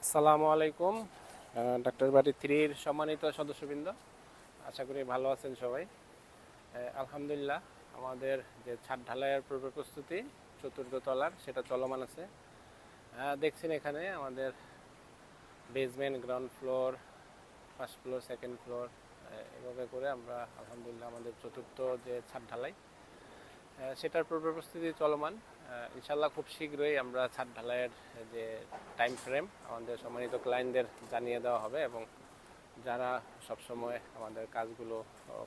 আসসালামু আলাইকুম। ডাক্তার বাড়ি থ্রির সম্মানিত সদস্যবৃন্দ, আশা করি ভালো আছেন সবাই। আলহামদুলিল্লাহ, আমাদের যে ছাদ ঢালাইয়ের পূর্ব প্রস্তুতি চতুর্থ তলার সেটা চলমান আছে। দেখছেন এখানে আমাদের basement, ground floor, first floor, second floor, এভাবে করে আমরা আলহামদুলিল্লাহ আমাদের চতুর্থ যে ছাদ ঢালাই সেটার পূর্ব প্রস্তুতি চলমান। ইনশাল্লাহ খুব শীঘ্রই আমরা ছাদ ঢালাইয়ের যে টাইম ফ্রেম আমাদের সম্মানিত ক্লায়েন্টদের জানিয়ে দেওয়া হবে, এবং যারা সবসময় আমাদের কাজগুলো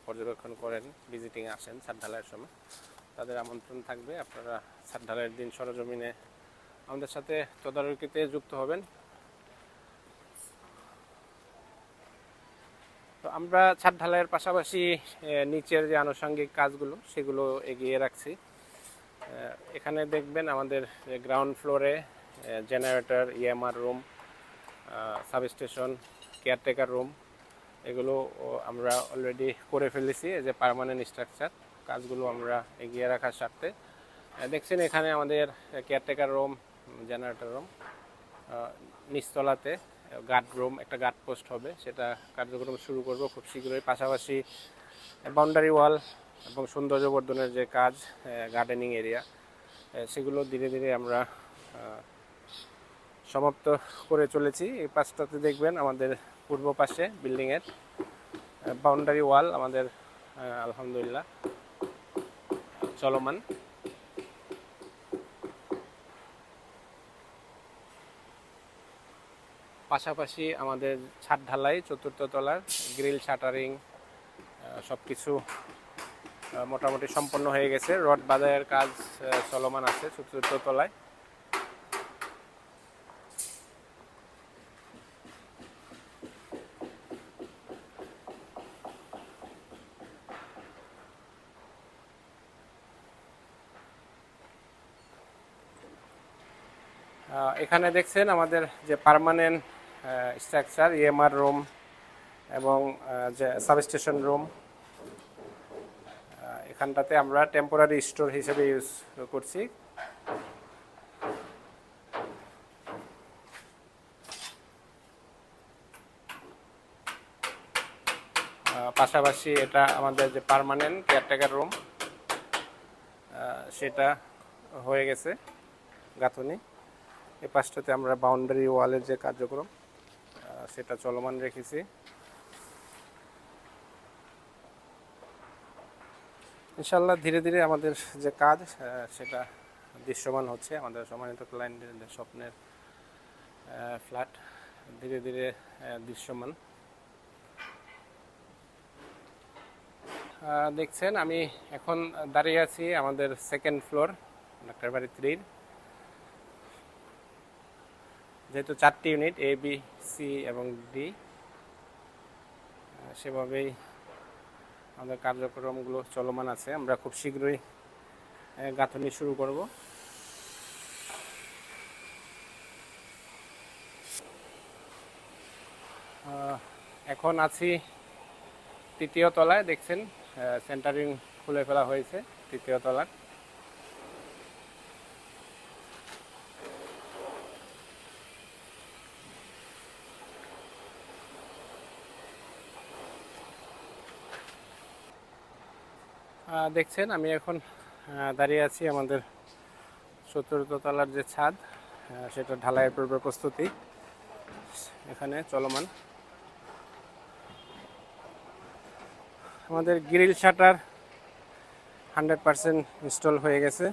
পর্যবেক্ষণ করেন, ভিজিটিংয়ে আসেন ছাদ ঢালাইয়ের সময়, তাদের আমন্ত্রণ থাকবে। আপনারা ছাদ ঢালাইয়ের দিন সরজমিনে আমাদের সাথে তদারকিতে যুক্ত হবেন। তো আমরা ছাদ ঢালাইয়ের পাশাপাশি নিচের যে আনুষঙ্গিক কাজগুলো সেগুলো এগিয়ে রাখছি। এখানে দেখবেন আমাদের গ্রাউন্ড ফ্লোরে generator, EMR room, substation, caretaker room, এগুলো আমরা অলরেডি করে ফেলেছি। যে পার্মানেন্ট স্ট্রাকচার কাজগুলো আমরা এগিয়ে রাখার স্বার্থে দেখছেন এখানে আমাদের কেয়ারটেকার রুম, জেনারেটর রুম, নিচতলাতে গার্ড রুম, একটা গার্ড পোস্ট হবে, সেটা কার্যক্রম শুরু করব খুব শীঘ্রই। পাশাপাশি বাউন্ডারি ওয়াল এবং সৌন্দর্যবর্ধনের যে কাজ, গার্ডেনিং এরিয়া, সেগুলো ধীরে ধীরে আমরা সমাপ্ত করে চলেছি। এই পাশটাতে দেখবেন আমাদের পূর্ব পাশে বিল্ডিংয়ের বাউন্ডারি ওয়াল আমাদের আলহামদুলিল্লাহ চলমান। পাশাপাশি আমাদের ছাদ ঢালাই চতুর্থ তলার গ্রিল শাটারিং সব কিছু মোটামুটি সম্পন্ন হয়ে গেছে। রড বাঁধাইয়ের কাজ চলমান আছে চতুর্থ তলায়। এখানে দেখছেন আমাদের যে পার্মানেন্ট স্ট্রাকচার, ইএমআর রুম এবং যে সাবস্টেশন রুম, এখানটাতে আমরা টেম্পোরারি স্টোর হিসেবে ইউজ করছি। পাশাপাশি এটা আমাদের যে পার্মানেন্ট কেয়ারটেকার রুম, সেটা হয়ে গেছে গাঁথনি। এই পাশটাতে আমরা বাউন্ডারি ওয়ালের যে কার্যক্রম সেটা চলমান রেখেছি। ইনশাল্লাহ ধীরে ধীরে আমাদের যে কাজ সেটা দৃশ্যমান হচ্ছে। আমাদের সম্মানিত ক্লায়েন্টের স্বপ্নের ফ্ল্যাট ধীরে ধীরে দৃশ্যমান। দেখছেন আমি এখন দাঁড়িয়ে আছি আমাদের সেকেন্ড ফ্লোর ডাক্তার বাড়ি থ্রির। যেহেতু 4টি ইউনিট, এ, বি, সি এবং ডি, সেভাবেই আমাদের কার্যক্রমগুলো চলমান আছে। আমরা খুব শীঘ্রই গাঁথনি শুরু করব। এখন আছি তৃতীয় তলায়। দেখছেন সেন্টারিং খুলে ফেলা হয়েছে তৃতীয় তলার। দেখছেন আমি এখন দাঁড়িয়ে আছি আমাদের চতুর্থ তলার যে ছাদ, সেটা ঢালাইয়ের পূর্ব প্রস্তুতি এখানে চলমান। আমাদের গ্রিল শাটার 100% ইনস্টল হয়ে গেছে।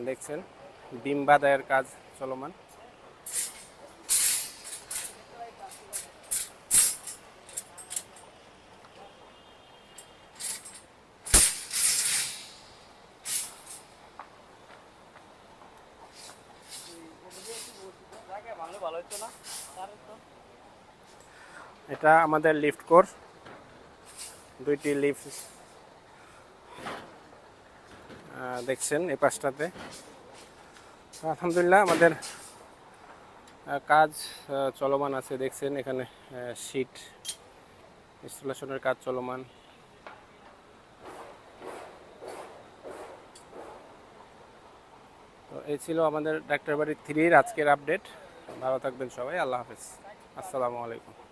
দেখছেন বিম বাঁধাইয়ের কাজ চলমান। এটা আমাদের লিফট কোর, 2টি লিফট দেখছেন এই পাশটাতে। আলহামদুলিল্লাহ আমাদের কাজ চলমান আছে। দেখছেন এখানে শীট ইনস্টলেশনের কাজ চলমান। তো এই ছিল আমাদের ডাক্তার বাড়ি থ্রির আজকের আপডেট। ভালো থাকবেন সবাই, আল্লাহ হাফেজ, আসসালামু আলাইকুম।